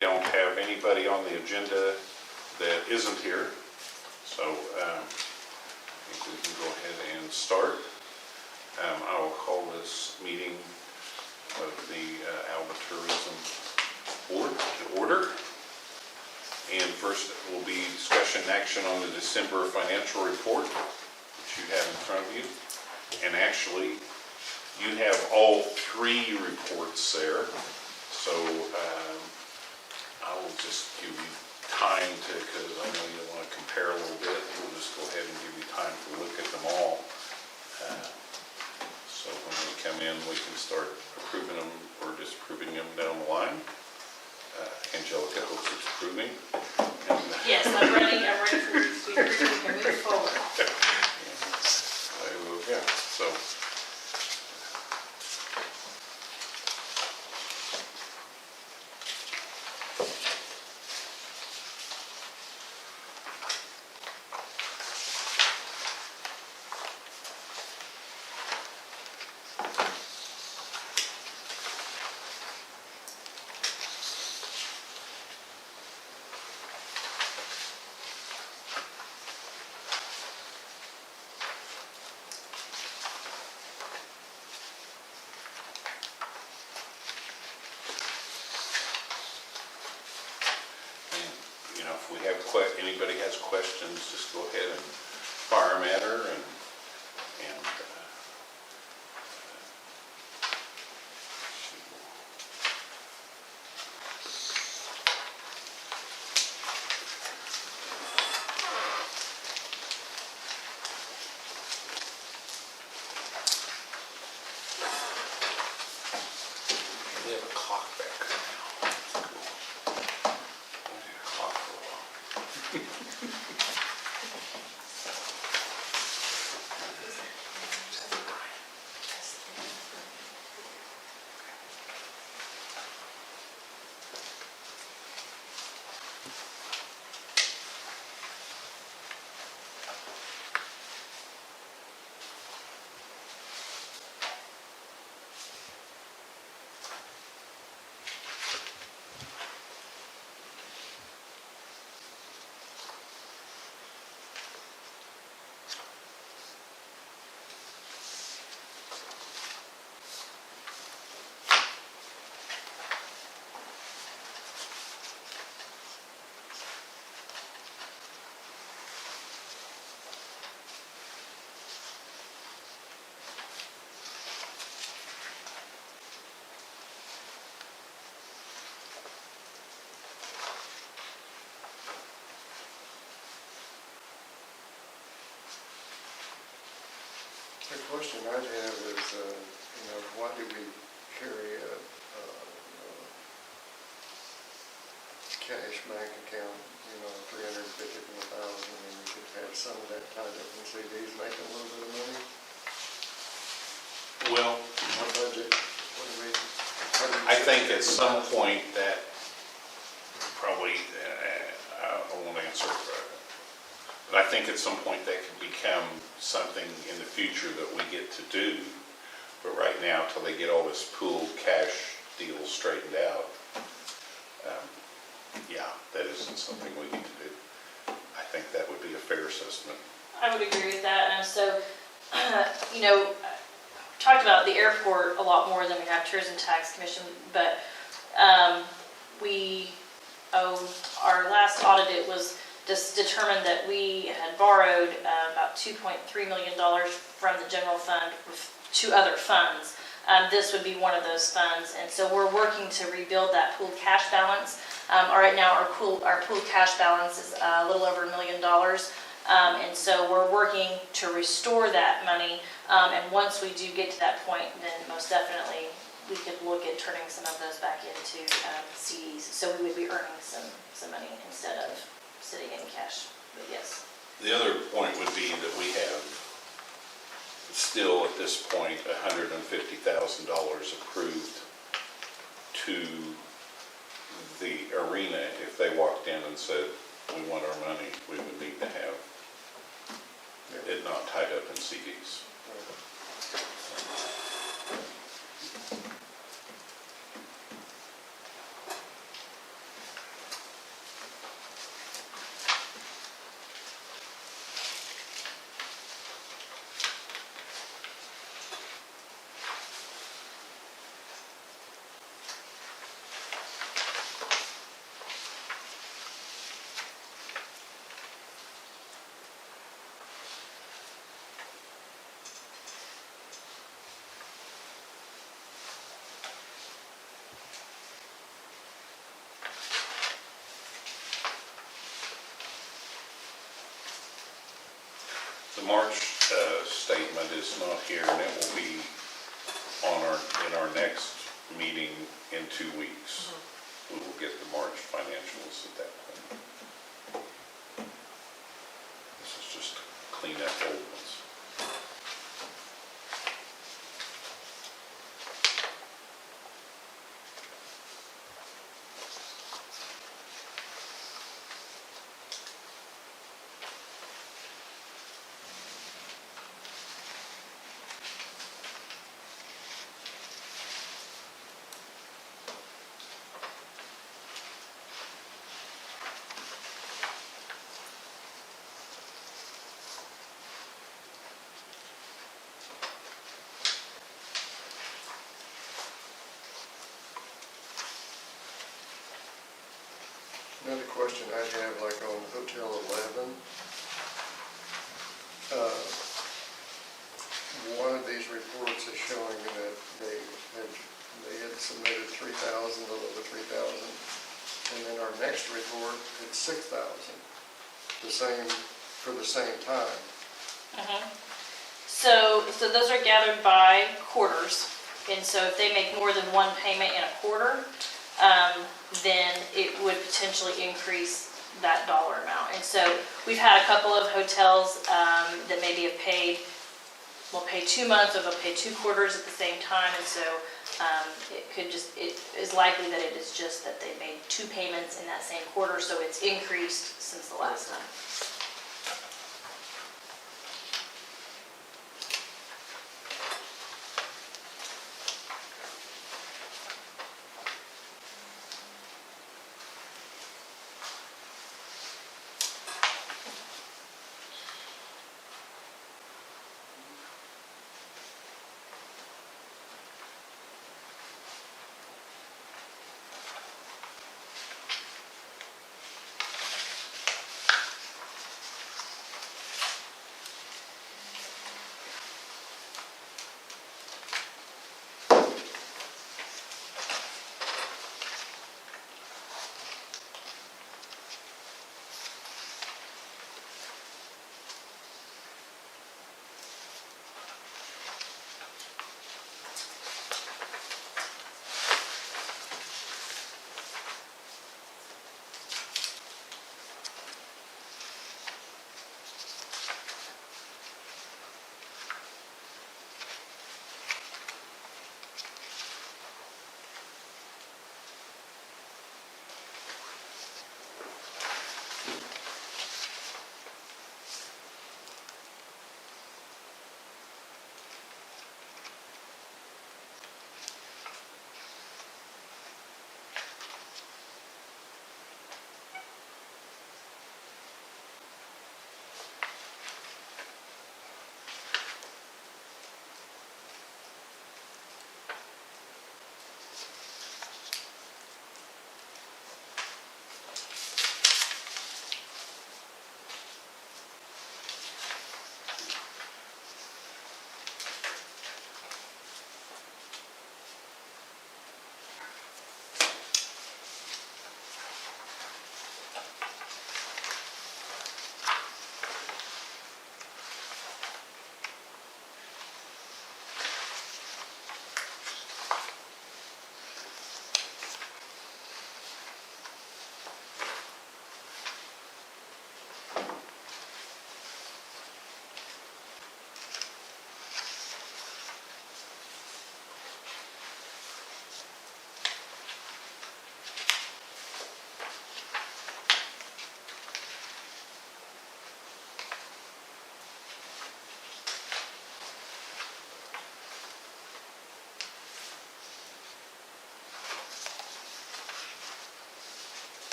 Don't have anybody on the agenda that isn't here, so I think we can go ahead and start. I will call this meeting of the Alva Tourism Board to order. And first will be discussion and action on the December financial report, which you have in front of you. And actually, you have all three reports there, so I will just give you time to, because I know you want to compare a little bit, we'll just go ahead and give you time to look at them all. So when we come in, we can start approving them or disapproving them down the line. Angelica hopes it's approving. Yes, I'm ready for you to be approved. We can move forward. Yeah, so. If we have anybody has questions, just go ahead and fire them at her, and we have a clock back there now. That's cool. We had a clock for a while. The question I'd have is, why do we carry a cash bank account, $354,000, and we could have some of that tied up in CDs, making a little bit of money? Well, Our budget, what do we? I think at some point that probably, I won't answer, but I think at some point that could become something in the future that we get to do. But right now, till they get all this pooled cash deal straightened out, yeah, that isn't something we need to do. I think that would be a fair assessment. I would agree with that. And so, talked about the airport a lot more than we have Tourism Tax Commission, but our llast audit, it was just determined that we had borrowed about $2.3 million from the general fund to other funds. This would be one of those funds, and so we're working to rebuild that pooled cash balance. Right now, our pooled cash balance is a little over $1 million, and so we're working to restore that money. And once we do get to that point, then most definitely we could look at turning some of those back into CDs. So we would be earning some money instead of sitting in cash. But yes. The other point would be that we have still at this point $150,000 approved to the arena. If they walked in and said, we want our money, we would need to have it not tied up in CDs. March statement is not here, and it will be in our next meeting in 2 weeks. We will get the March financials at that point. This is just clean up old ones. Another question I have, like on Hotel 11, one of these reports is showing that they had submitted 3,000, a little over 3,000, and then our next report, it's 6,000, for the same time. So those are gathered by quarters, and so if they make more than one payment in a quarter, then it would potentially increase that dollar amount. And so we've had a couple of hotels that maybe have will pay 2 months, or they'll pay 2 quarters at the same time, and so it is likely that it is just that they made 2 payments in that same quarter, so it's increased since the last time.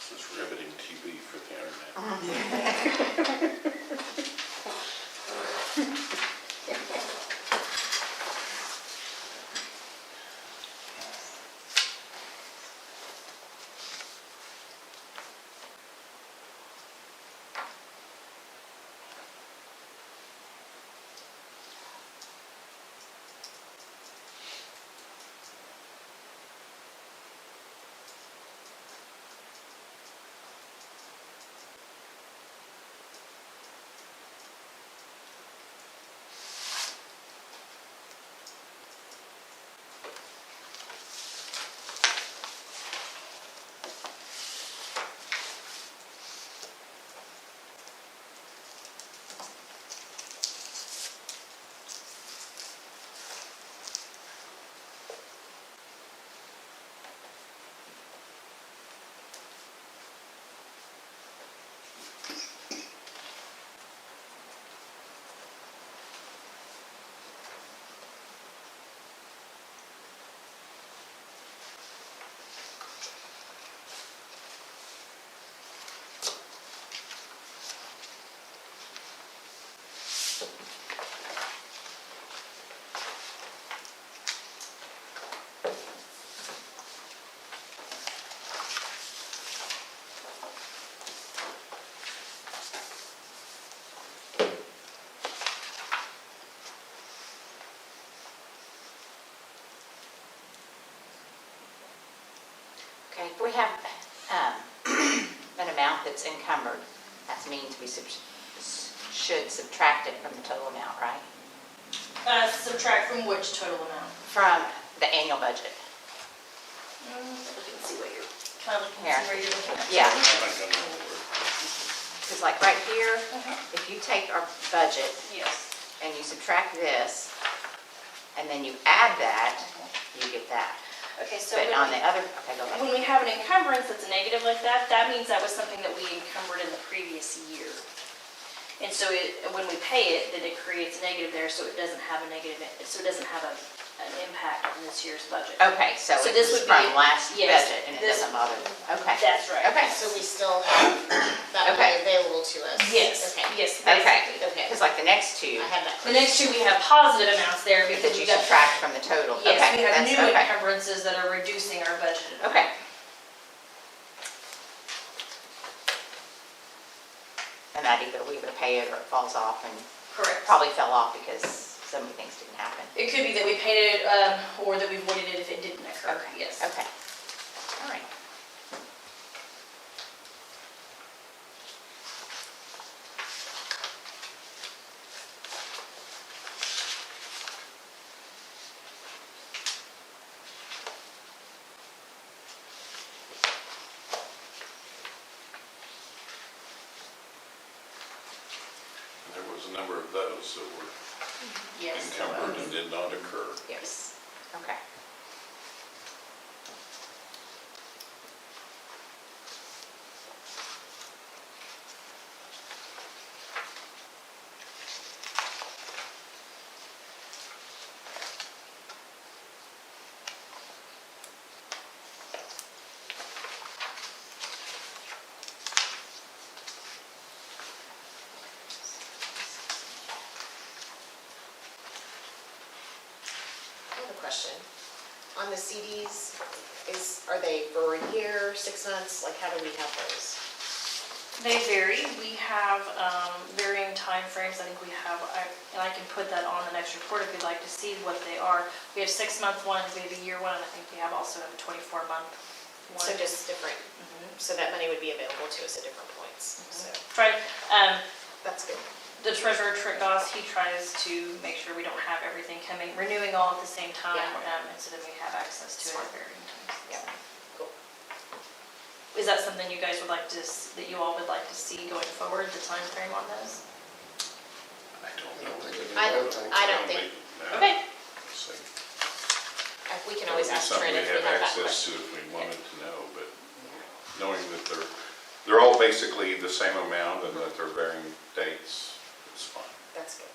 This is riveting TV for the internet. Okay, if we have an amount that's encumbered, that means we should subtract it from the total amount, right? Subtract from which total amount? From the annual budget. Look and see what you're, kind of looking Here. see where you're looking at. Yeah. I think I know where. Because like right here, Uh-huh. if you take our budget Yes. and you subtract this, and then you add that, you get that. Okay, so But on the other, okay, go ahead. when we have an encumbrance that's a negative like that, that means that was something that we encumbered in the previous year. And so when we pay it, then it creates a negative there, so it doesn't have a negative, so it doesn't have an impact on this year's budget. Okay, so So it this was would be- from last yes, budget and it this- doesn't bother me. Okay. That's right. Okay. So we still have that money available to us? Yes, Okay. yes, Okay, basically. Okay. because like the next two, I had that. The next two, we have positive amounts there that because you we got. subtract from the total. Yes, Okay, we have that's- new okay. encumbrances that are reducing our budget. Okay. And that either we either pay it or it falls off, and Correct. probably fell off because so many things didn't happen. It could be that we paid it, or that we voided it if it didn't occur. Okay. Yes. Okay. All right. There was a number of those that were Yes. encumbered and did not occur. Yes. Okay. I have a question. On the CDs, are they for a year, 6 months? Like, how do we have those? They vary. We have varying timeframes. I think we have, and I can put that on the next report if you'd like to see what they are. We have 6-month ones, we have a year one, and I think we have also a 24-month one. So just different, Mhm. so that money would be available to us at different points. So Try, that's good. the treasurer, Trent Goss, he tries to make sure we don't have everything renewing all at the same time, Yeah. and so that we have access to it at varying times. Yeah. Cool. Is that something you guys would like to, that you all would like to see going forward, the time frame on those? I don't I know. don't think it is. I don't think, No. Okay. So, we can always that would be ask Trent if we Something we have have that access question. to if we wanted to know, but knowing that they're all basically the same amount and that they're varying dates, it's fine. That's good.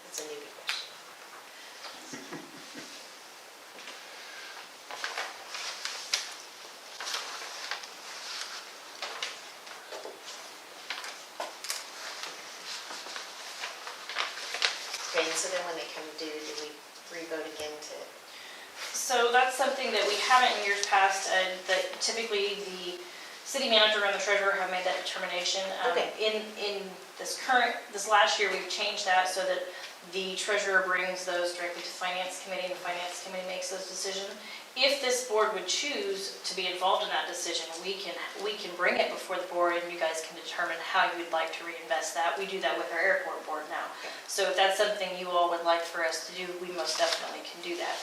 That's a newbie question. Okay, and so then when they come due, do we re-vote again to? So that's something that we haven't in years past, that typically the city manager and the treasurer have made that determination. Okay. In this last year, we've changed that so that the treasurer brings those directly to finance committee, and the finance committee makes those decisions. If this board would choose to be involved in that decision, we can bring it before the board and you guys can determine how you would like to reinvest that. We do that with our airport board now. So if that's something you all would like for us to do, we most definitely can do that.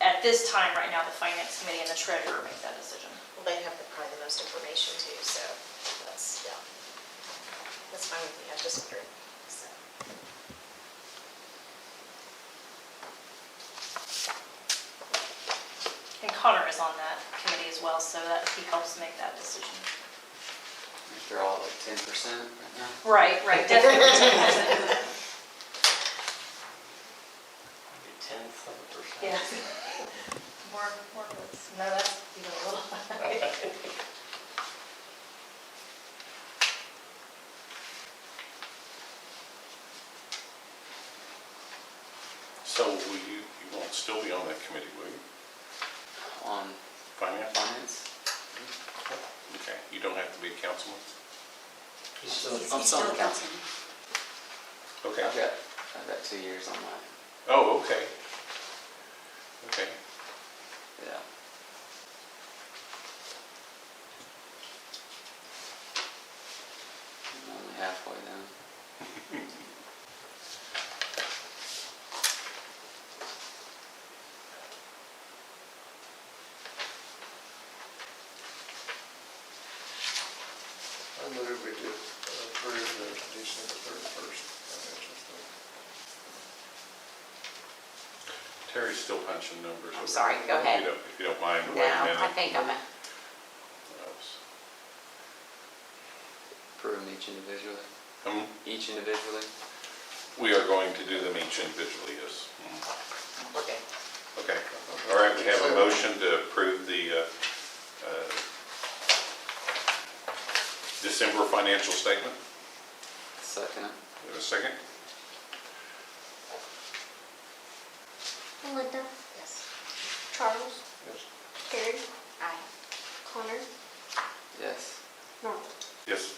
At this time, right now, the finance committee and the treasurer make that decision. Well, they have probably the most information too, so that's, yeah. That's fine with me, I just wondered. So. And Connor is on that committee as well, so that he helps make that decision. They're all like 10% right now. Right, definitely 10%. Maybe 10th of a percent. Yeah. More, no, that's even a little. So will you won't still be on that committee, will you? On Finance? finance? Okay, you don't have to be a councilman? I'm still on council. Okay. I've got 2 years on mine. Oh, okay. Okay. Yeah. I'm only halfway done. I move we did approve the December 31st financial statement. Terry's still punching numbers. I'm sorry, go ahead. If you don't mind, No, wait a minute. I think I'm, Approve them each individually. Um, Each individually? We are going to do them each individually, yes. we're good. Okay. All right, we have a motion to approve the December financial statement. Second. We have a second? Melinda, Yes. Charles, Yes. Terry, Aye. Connor, Yes. Norman. Yes.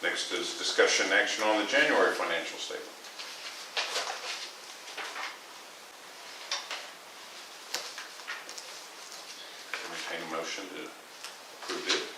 Next is discussion action on the January financial statement. Entertain a motion to approve it.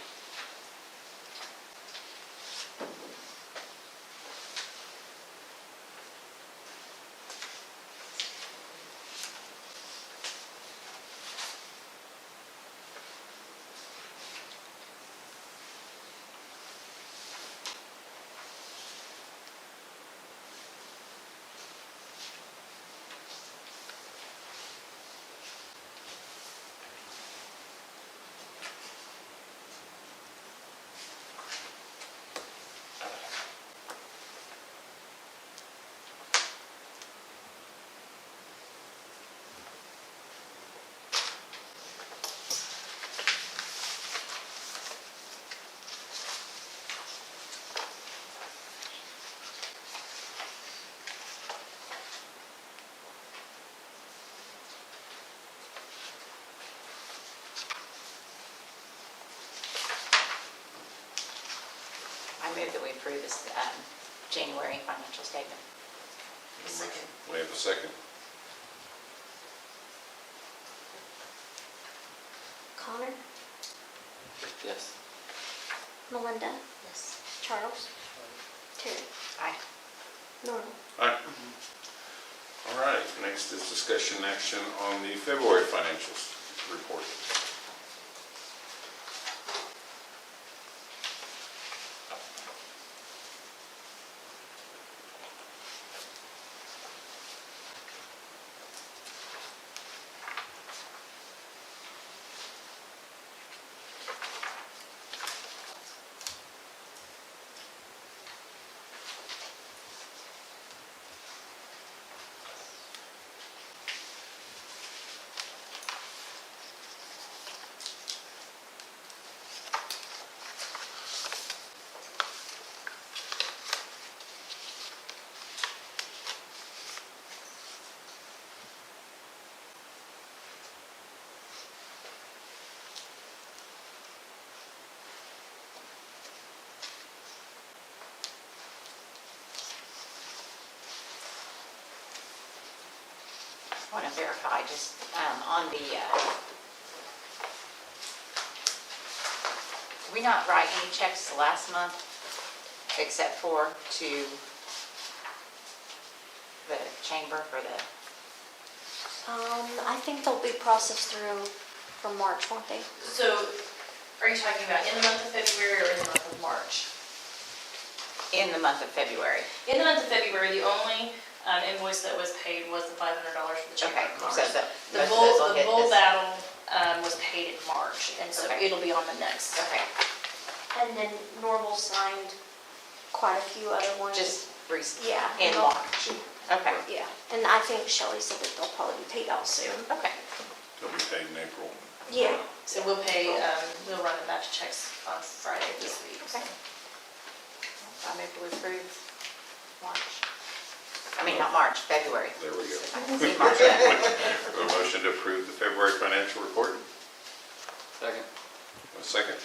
I move that we approve this January financial statement. Second. We have a second. Connor, Yes. Melinda, Yes. Charles, Terry, Aye. Norman. Aye. All right, next is discussion action on the February financials report. I want to verify just on the, did we not write any checks last month except for to the chamber for the, I think they'll be processed through from March, won't they? So are you talking about in the month of February or in the month of March? in the month of February? In the month of February, the only invoice that was paid was the $500 for the Chamber Okay, of so Commerce. the, The most of those will bull hit this. battle was paid in March, and so Okay. it'll be on the next. Okay, And then Norval signed quite a few other ones. just recently, Yeah. in and they'll- March. Okay, Yeah, and I think Shelley said that they'll probably be paid out soon. okay. They'll be paid in April. Yeah. So we'll pay, we'll run the batch checks on Friday this week. Okay. I move to approve March. I mean, not March, February. There we go. If I can see March yet. A motion to approve the February financial report. Second. A second.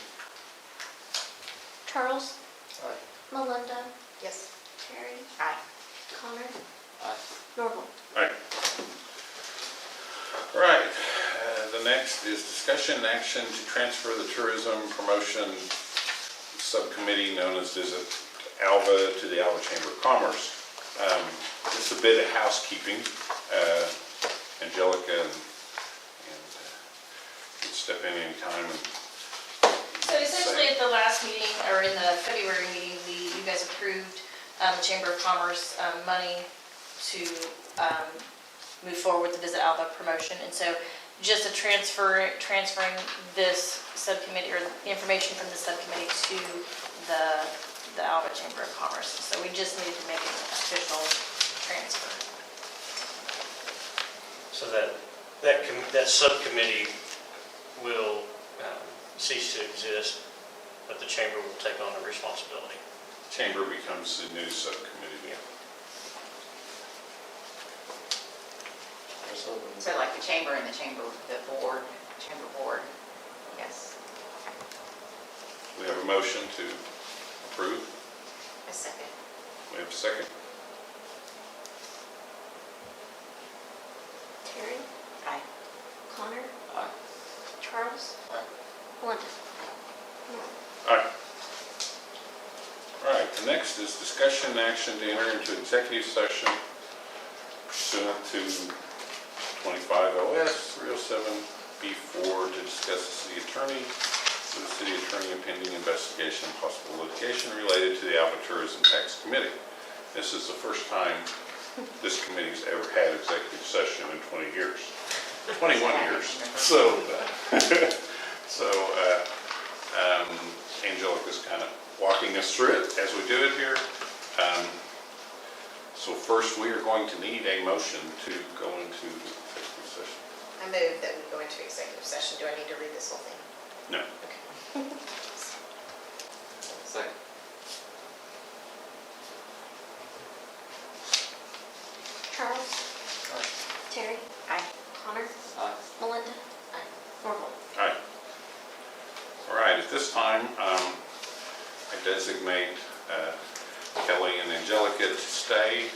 Charles, Aye. Melinda, Yes. Terry, Aye. Connor, Aye. Norval. All right, the next is discussion and action to transfer the tourism promotion subcommittee known as Visit Alva to the Alva Chamber of Commerce. Just a bit of housekeeping. Angelica and could step in anytime. So essentially at the last meeting, or in the February meeting, you guys approved the Chamber of Commerce money to move forward with the Visit Alva promotion. And so just transferring this subcommittee, or the information from the subcommittee to the Alva Chamber of Commerce. So we just needed to make an official transfer. So that subcommittee will cease to exist, but the chamber will take on the responsibility. Chamber becomes the new subcommittee. So like the chamber and the board, chamber board, yes. We have a motion to approve. A second. We have a second. Terry, Aye. Connor, Aye. Charles, Aye. Melinda. All right. All right, the next is discussion and action to enter into executive session pursuant to 25 OS 307B4 to discuss the city attorney, with the city attorney a pending investigation and possible litigation related to the Alva Tourism Tax Committee. This is the first time this committee's ever had executive session in 20 years, 21 years. So Angelica's kind of walking us through it as we do it here. So first, we are going to need a motion to go into executive session. I move that we go into executive session. Do I need to read this whole thing? No. Second. Charles, Aye. Terry, Aye. Connor, Aye. Melinda, Norval. All right. All right, at this time, I designate Kelly and Angelica to stay